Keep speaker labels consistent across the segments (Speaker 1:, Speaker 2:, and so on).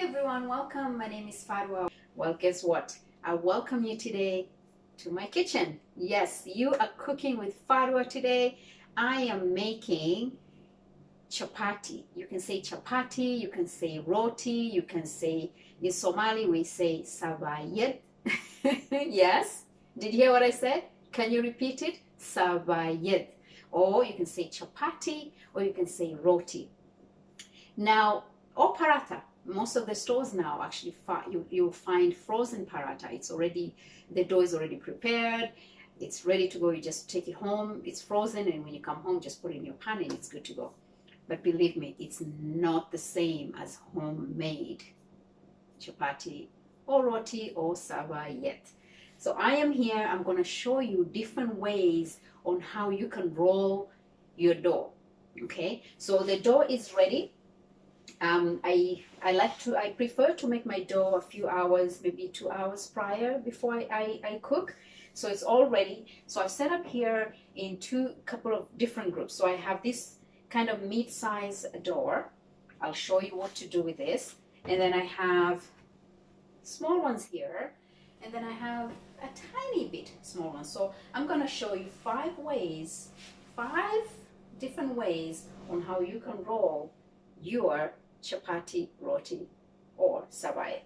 Speaker 1: everyone, welcome. My name is Fadwa. Well, guess what? I welcome you today to my kitchen. Yes, you are cooking with Fadwa today. I am making chapati. You can say chapati, you can say roti, you can say, in Somali we say sabayet. Yes, did you hear what I said? Can you repeat it? Sabayet. Or you can say chapati, or you can say roti. Now, or paratha. Most of the stores now actually you'll find frozen paratha. It's already, the dough is already prepared. It's ready to go. You just take it home. It's frozen, and when you come home, just put it in your pan and it's good to go. But believe me, it's not the same as homemade chapati or roti or sabayet. So I am here. I'm going to show you different ways on how you can roll your dough. Okay, so the dough is ready. I prefer to make my dough a few hours, maybe 2 hours prior before I cook. So it's all ready. So I've set up here in couple of different groups. So I have this kind of mid-size dough. I'll show you what to do with this. And then I have small ones here. And then I have a tiny bit small ones. So I'm going to show you 5 different ways on how you can roll your chapati, roti, or sabayet.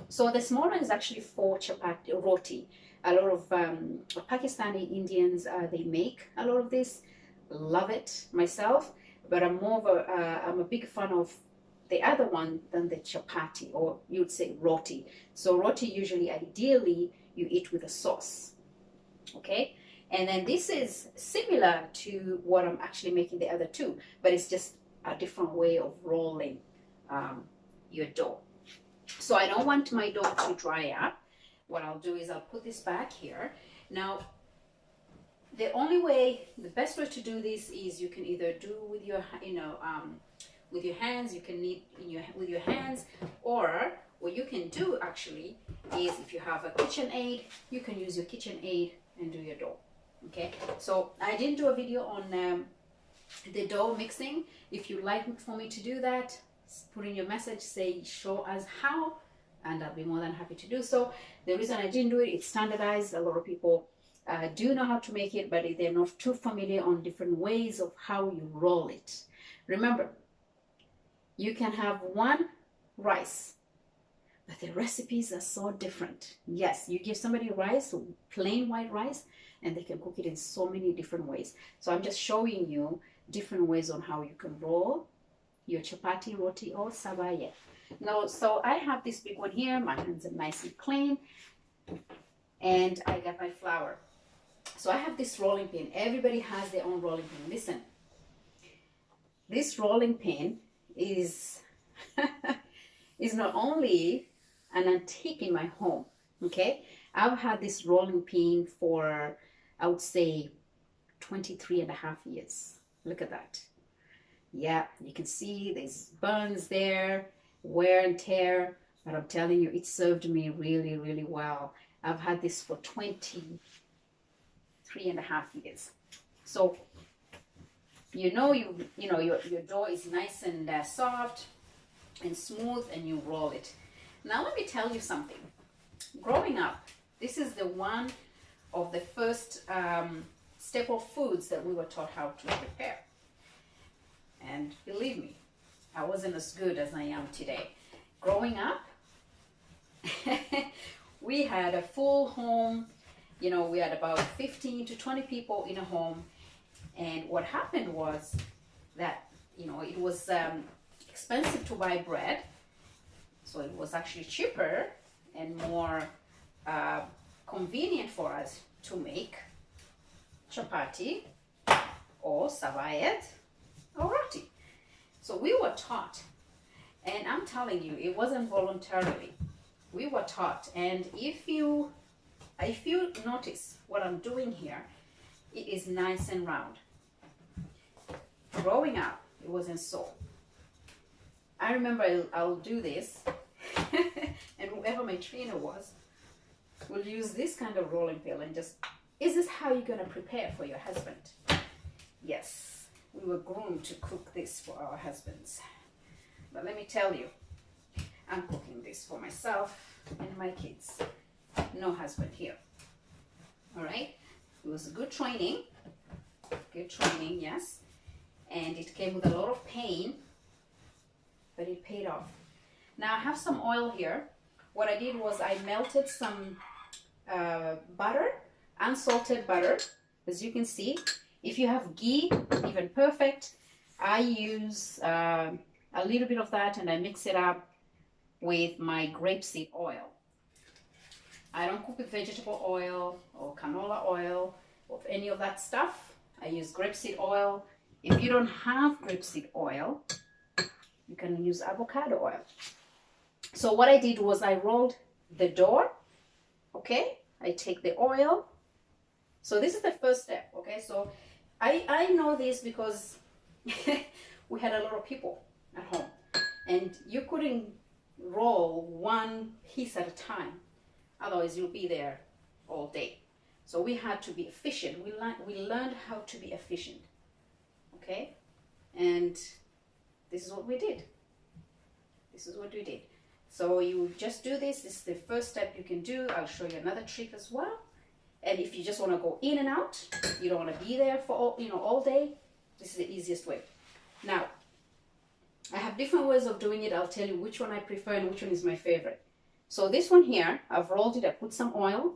Speaker 1: So the small one is actually for chapati, roti. A lot of Pakistani Indians, they make a lot of this. Love it myself, but I'm a big fan of the other one than the chapati, or you'd say roti. So roti usually, ideally, you eat with a sauce. Okay, and then this is similar to what I'm actually making the other two, but it's just a different way of rolling your dough. So I don't want my dough to dry up. What I'll do is I'll put this back here. Now, the best way to do this is you can either do with your, with your hands. You can knead with your hands, or what you can do actually is, if you have a KitchenAid, you can use your KitchenAid and do your dough. Okay, so I didn't do a video on the dough mixing. If you'd like for me to do that, put in your message, say show us how, and I'll be more than happy to do so. The reason I didn't do it, it's standardized. A lot of people do know how to make it, but they're not too familiar on different ways of how you roll it. Remember, you can have one rice, but the recipes are so different. Yes, you give somebody rice, plain white rice, and they can cook it in so many different ways. So I'm just showing you different ways on how you can roll your chapati, roti, or sabayet. Now, so I have this big one here. My hands are nice and clean, and I got my flour. So I have this rolling pin. Everybody has their own rolling pin. Listen, this rolling pin is is not only an antique in my home. Okay, I've had this rolling pin for, I would say, 23.5 years. Look at that. Yeah, you can see there's burns there, wear and tear, but I'm telling you, it served me really, really well. I've had this for 23.5 years. So your dough is nice and soft and smooth, and you roll it. Now let me tell you something. Growing up, this is one of the first staple foods that we were taught how to prepare. And believe me, I wasn't as good as I am today. Growing up, we had a full home. We had about 15 to 20 people in a home. And what happened was that, it was expensive to buy bread. So it was actually cheaper and more convenient for us to make chapati or sabayet or roti. So we were taught, and I'm telling you, it wasn't voluntarily. We were taught, and if you notice what I'm doing here, it is nice and round. Growing up, it wasn't so. I remember I'll do this, and whoever my trainer was will use this kind of rolling pin and just, is this how you're going to prepare for your husband? Yes, we were groomed to cook this for our husbands. But let me tell you, I'm cooking this for myself and my kids. No husband here. All right. It was good training. Good training, yes. And it came with a lot of pain, but it paid off. Now I have some oil here. What I did was I melted some butter, unsalted butter, as you can see. If you have ghee, even perfect. I use a little bit of that and I mix it up with my grapeseed oil. I don't cook with vegetable oil or canola oil or any of that stuff. I use grapeseed oil. If you don't have grapeseed oil, you can use avocado oil. So what I did was I rolled the dough, okay? I take the oil. So this is the first step, okay? So I know this because we had a lot of people at home and you couldn't roll one piece at a time. Otherwise you'll be there all day. So we had to be efficient. We learned how to be efficient, okay? And this is what we did. This is what we did. So you just do this. This is the first step you can do. I'll show you another trick as well. And if you just want to go in and out, you don't want to be there for all day, this is the easiest way. Now, I have different ways of doing it. I'll tell you which one I prefer and which one is my favorite. So this one here, I've rolled it. I put some oil.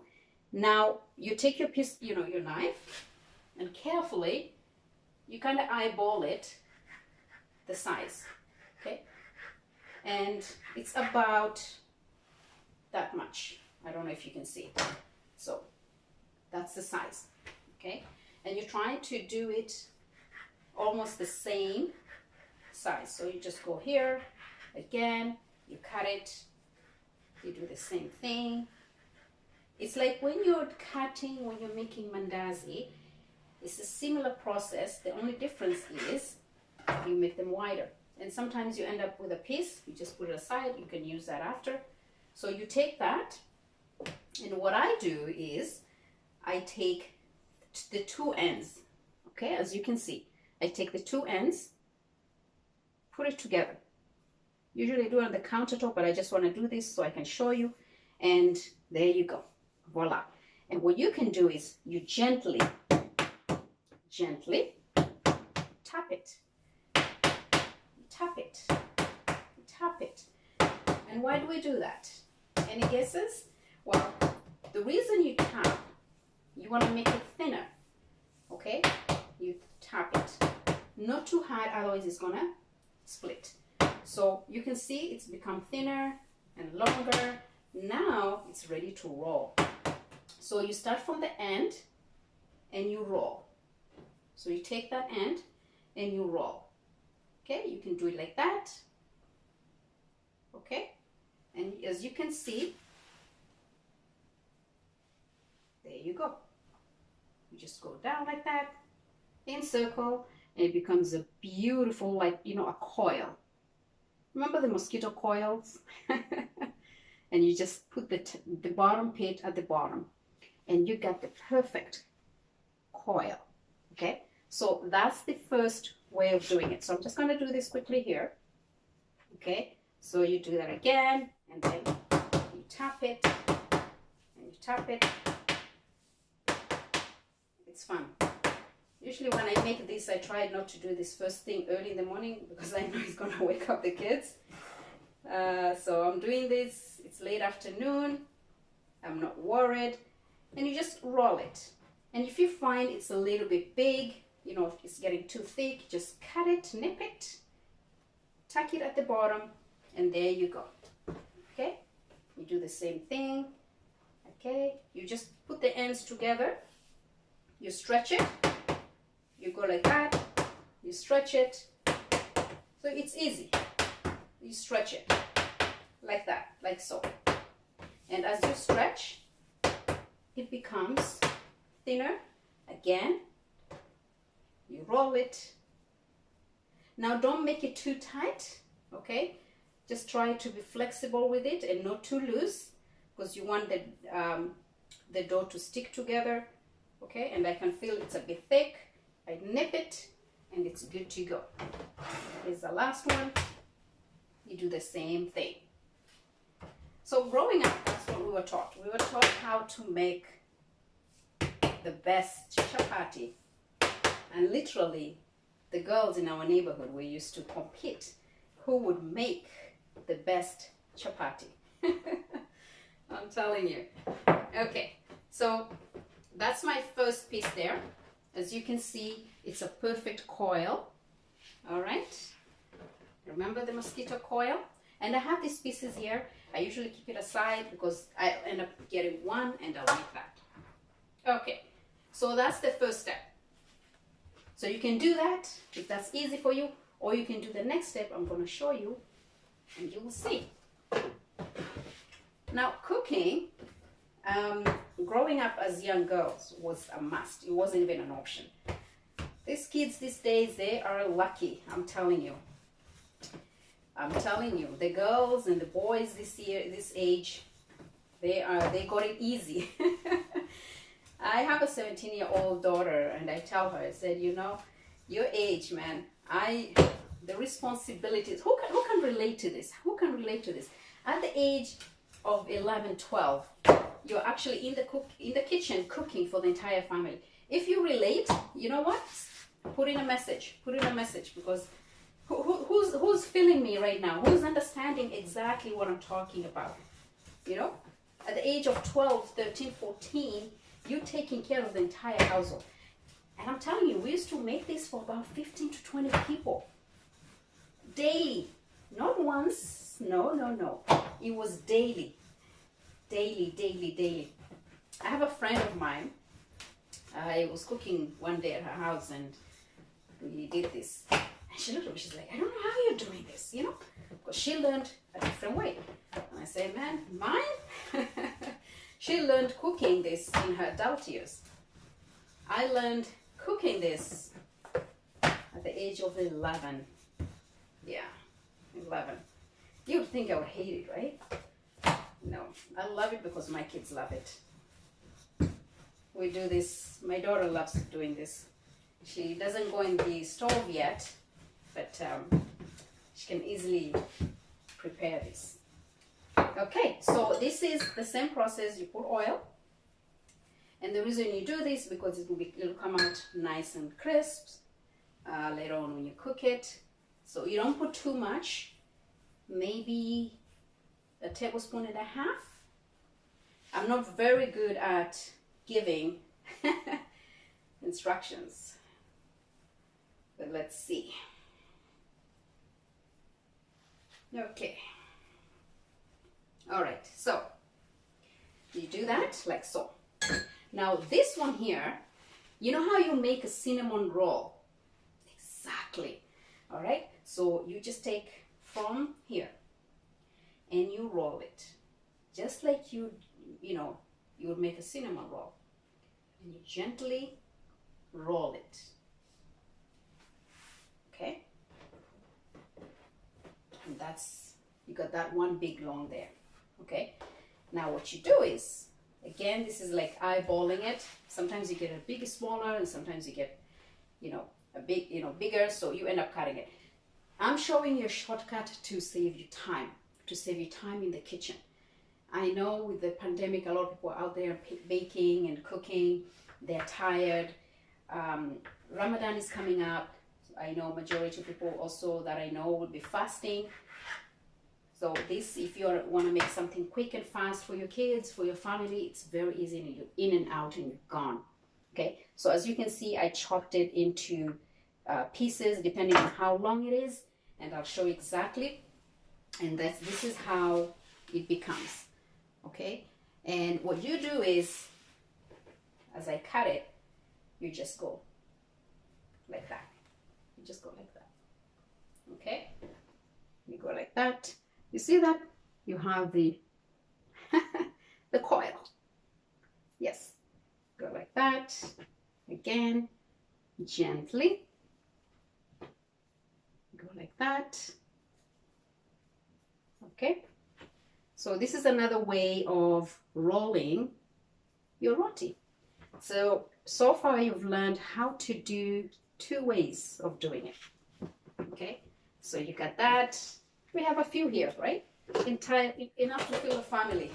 Speaker 1: Now you take your piece, your knife, and carefully, you kind of eyeball it, the size, okay? And it's about that much. I don't know if you can see. So that's the size, okay? And you're trying to do it almost the same size. So you just go here, again, you cut it, you do the same thing. It's like when you're cutting, when you're making mandazi, it's a similar process. The only difference is you make them wider. And sometimes you end up with a piece, you just put it aside, you can use that after. So you take that, and what I do is I take the two ends, okay, as you can see. I take the two ends, put it together. Usually I do it on the countertop, but I just want to do this so I can show you. And there you go, voila. And what you can do is you gently tap it. Tap it, tap it. And why do we do that? Any guesses? Well, the reason you tap, you want to make it thinner, okay? You tap it. Not too hard, otherwise it's gonna split. So you can see it's become thinner and longer. Now it's ready to roll. So you start from the end and you roll. So you take that end and you roll. Okay, you can do it like that. Okay, and as you can see, there you go. You just go down like that in circle, and it becomes a beautiful, like, a coil. Remember the mosquito coils? And you just put the bottom pit at the bottom, and you got the perfect coil. Okay, so that's the first way of doing it. So I'm just going to do this quickly here. Okay, so you do that again, and then you tap it, and you tap it. It's fun. Usually when I make this, I try not to do this first thing early in the morning because I know it's going to wake up the kids. So I'm doing this, it's late afternoon, I'm not worried, and you just roll it. And if you find it's a little bit big, if it's getting too thick, just cut it, nip it, tuck it at the bottom, and there you go. Okay, you do the same thing. Okay, you just put the ends together, you stretch it, you go like that, you stretch it. So it's easy. You stretch it like that, like so. And as you stretch, it becomes thinner again. You roll it. Now don't make it too tight, okay? Just try to be flexible with it and not too loose, because you want the dough to stick together, okay? And I can feel it's a bit thick. I nip it and it's good to go. Here's the last one. You do the same thing. So growing up, that's what we were taught. We were taught how to make the best chapati. And literally, the girls in our neighborhood, we used to compete who would make the best chapati. I'm telling you. Okay, so that's my first piece there. As you can see, it's a perfect coil. All right. Remember the mosquito coil? And I have these pieces here. I usually keep it aside because I end up getting one and I'll make that. Okay, so that's the first step. So you can do that if that's easy for you, or you can do the next step I'm going to show you and you will see. Now cooking, growing up as young girls was a must. It wasn't even an option. These kids these days, they are lucky, I'm telling you. I'm telling you, the girls and the boys this age, they got it easy. I have a 17-year-old daughter, and I tell her, I said, you know, your age, man, the responsibilities, who can relate to this? Who can relate to this? At the age of 11, 12, you're actually in the kitchen cooking for the entire family. If you relate, you know what? Put in a message, because who's feeling me right now? Who's understanding exactly what I'm talking about? You know, at the age of 12, 13, 14, you're taking care of the entire household. And I'm telling you, we used to make this for about 15 to 20 people daily. Not once, no. It was daily. Daily. I have a friend of mine. I was cooking one day at her house and we did this. And she looked at me, she's like, I don't know how you're doing this, you know? Because she learned a different way. And I said, man, mine? She learned cooking this in her adult years. I learned cooking this at the age of 11. Yeah, 11. You would think I would hate it, right? No, I love it because my kids love it. We do this, my daughter loves doing this. She doesn't go in the stove yet, but she can easily prepare this. Okay, so this is the same process. You put oil, and the reason you do this because it'll come out nice and crisp later on when you cook it. So you don't put too much, maybe a tablespoon and a half. I'm not very good at giving instructions, but let's see. Okay. All right, so you do that like so. Now this one here, you know how you make a cinnamon roll? Exactly. All right, so you just take from here and you roll it just like you would make a cinnamon roll, and you gently roll it. Okay, and you got that one big long there. Okay, now what you do is, again, this is like eyeballing it. Sometimes you get a big smaller, and sometimes you get, a big, bigger, so you end up cutting it. I'm showing you a shortcut to save you time, in the kitchen. I know with the pandemic, a lot of people are out there baking and cooking. They're tired. Ramadan is coming up. I know majority of people also that I know will be fasting. So this, if you want to make something quick and fast for your kids, for your family, it's very easy, and you're in and out and you're gone. Okay, so as you can see, I chopped it into pieces depending on how long it is, and I'll show you exactly. And this is how it becomes. Okay, and what you do is, as I cut it, you just go like that. You just go like that. Okay, you go like that. You see that? You have the the coil. Yes. Go like that. Again, gently. Go like that. Okay. So this is another way of rolling your roti. So far you've learned how to do 2 ways of doing it. Okay. So you got that. We have a few here, right? enough to fill a family.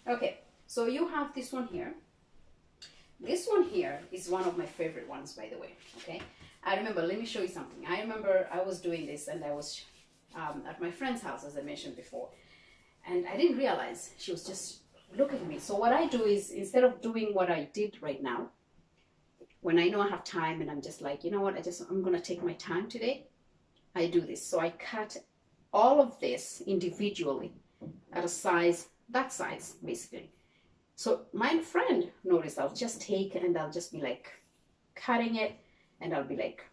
Speaker 1: Okay, so you have this one here. This one here is one of my favorite ones, by the way. Okay, I remember, let me show you something. I remember I was doing this and I was at my friend's house, as I mentioned before, and I didn't realize she was just looking at me. So what I do is, instead of doing what I did right now, when I know I have time and I'm just like, you know what, I'm gonna take my time today, I do this. So I cut all of this individually at a size, that size basically. So my friend noticed I'll just take and I'll just be like cutting it, and I'll be like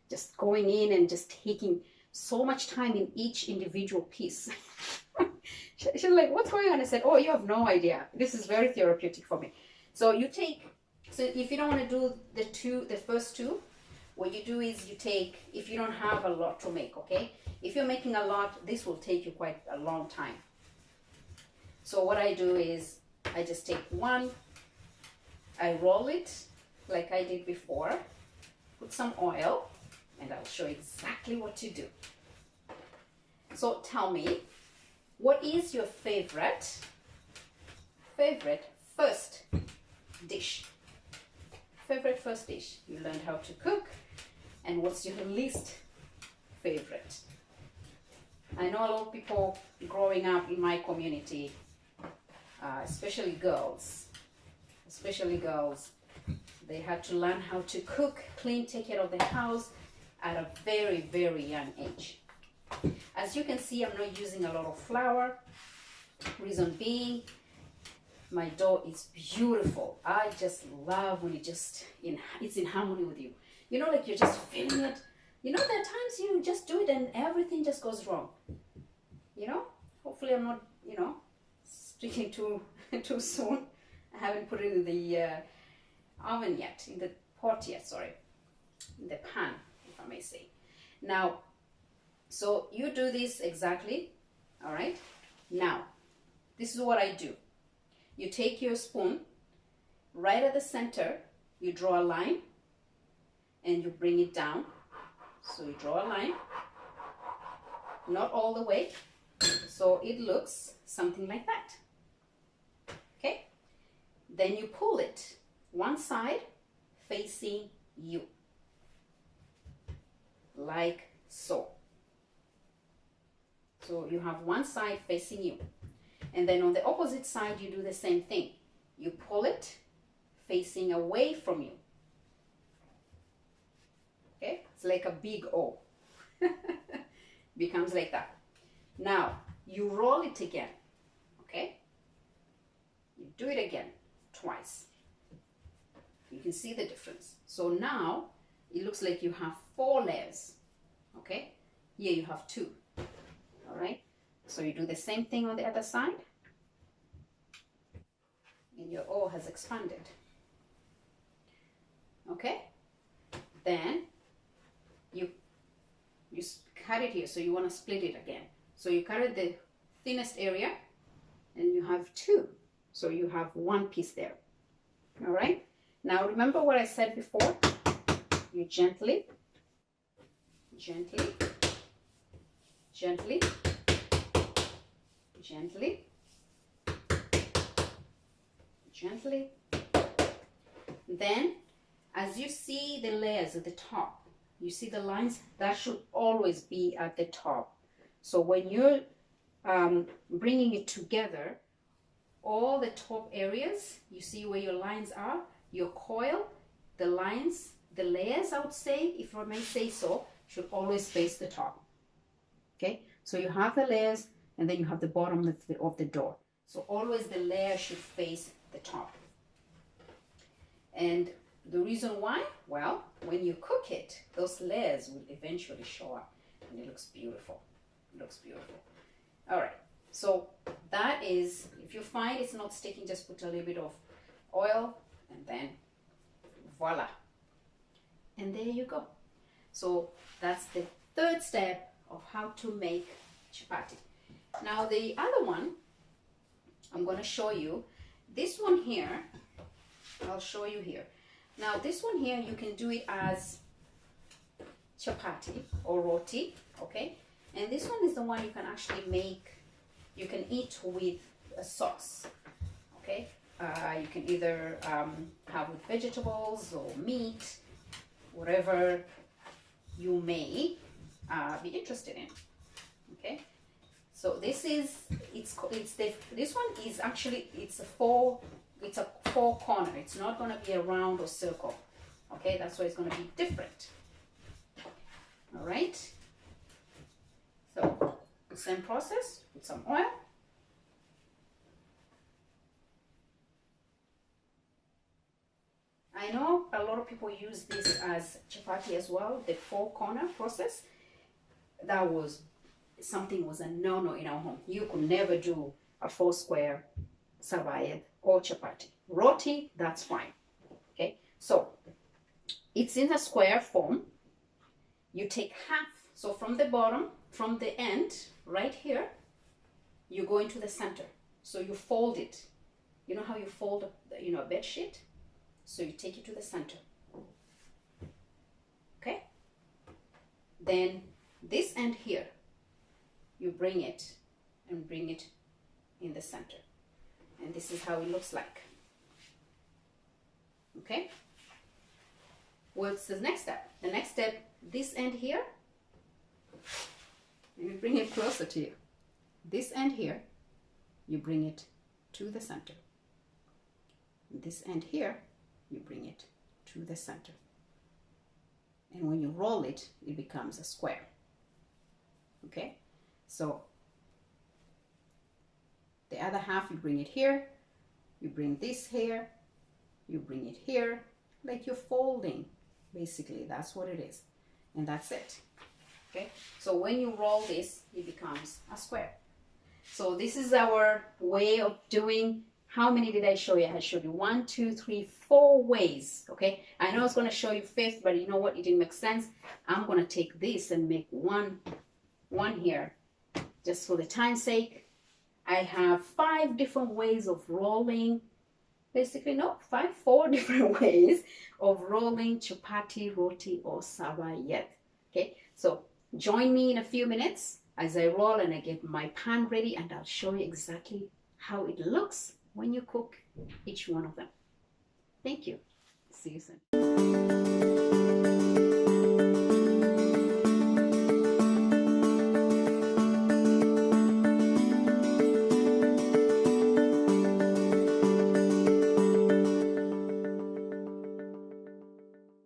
Speaker 1: just going in and just taking so much time in each individual piece. She's like, what's going on? I said, oh, you have no idea. This is very therapeutic for me. So you take, so if you don't want to do the first two, what you do is you take, if you don't have a lot to make, okay? If you're making a lot, this will take you quite a long time. So what I do is I just take one, I roll it like I did before, put some oil, and I'll show you exactly what to do. So tell me, what is your favorite first dish? Favorite first dish you learned how to cook, and what's your least favorite? I know a lot of people growing up in my community, especially girls, they had to learn how to cook, clean, take care of the house at a very, very young age. As you can see, I'm not using a lot of flour. Reason being, my dough is beautiful. I just love when it's in harmony with you. You know, like you're just feeling it. You know, there are times you just do it and everything just goes wrong. You know, hopefully I'm not, you know, speaking too soon. I haven't put it in the oven yet, in the pot yet, sorry, in the pan, if I may say. Now, so you do this exactly, all right? Now, this is what I do. You take your spoon, right at the center, you draw a line, and you bring it down. So you draw a line, not all the way, so it looks something like that. Okay? Then you pull it, one side facing you, like so. So you have one side facing you. And then on the opposite side, you do the same thing. You pull it facing away from you. Okay? It's like a big O. Becomes like that. Now, you roll it again. Okay? You do it again, twice. You can see the difference. So now, it looks like you have 4 layers. Okay? Here you have 2. All right? So you do the same thing on the other side. And your O has expanded. Okay? Then you cut it here. So you want to split it again. So you cut it the thinnest area and you have 2. So you have 1 piece there. All right? Now remember what I said before? You gently, gently, gently, gently, gently. Then, as you see the layers at the top, you see the lines, that should always be at the top. So when you're bringing it together, all the top areas, you see where your lines are, your coil, the lines, the layers, I would say, if I may say so, should always face the top. Okay, so you have the layers and then you have the bottom of the door. So always the layer should face the top. And the reason why? Well, when you cook it, those layers will eventually show up and it looks beautiful. It looks beautiful. All right, so that is, if you find it's not sticking, just put a little bit of oil and then voila. And there you go. So that's the 3rd step of how to make chapati. Now the other one, I'm going to show you. This one here, I'll show you here. Now this one here, you can do it as chapati or roti, okay? And this one is the one you can actually make, you can eat with a sauce, okay? You can either have with vegetables or meat, whatever you may be interested in, okay? So this is, this one is actually, it's a four corner. It's not going to be a round or circle, okay? That's why it's going to be different. All right, so the same process with some oil. I know a lot of people use this as chapati as well, the four corner process. That was something, was a no-no in our home. You could never do a four square sabayed or chapati. Roti, that's fine, okay? So it's in a square form. You take half, so from the bottom, from the end, right here, you go into the center. So you fold it. You know how you fold, a bed sheet? So you take it to the center. Okay? Then this end here, you bring it and bring it in the center. And this is how it looks like. Okay? What's the next step? The next step, this end here, let me bring it closer to you. This end here, you bring it to the center. This end here, you bring it to the center. And when you roll it, it becomes a square. Okay? So the other half, you bring it here, you bring this here, you bring it here, like you're folding. Basically, that's what it is. And that's it. Okay? So when you roll this, it becomes a square. So this is our way of doing. How many did I show you? I showed you 1, 2, 3, 4 ways. Okay? I know I was going to show you 5th, but you know what? It didn't make sense. I'm going to take this and make one here. Just for the time's sake, I have 5 different ways of rolling. Basically, no, 4 different ways of rolling chapati, roti, or sabayed. Okay, so join me in a few minutes as I roll and I get my pan ready, and I'll show you exactly how it looks when you cook each one of them. Thank you. See you soon.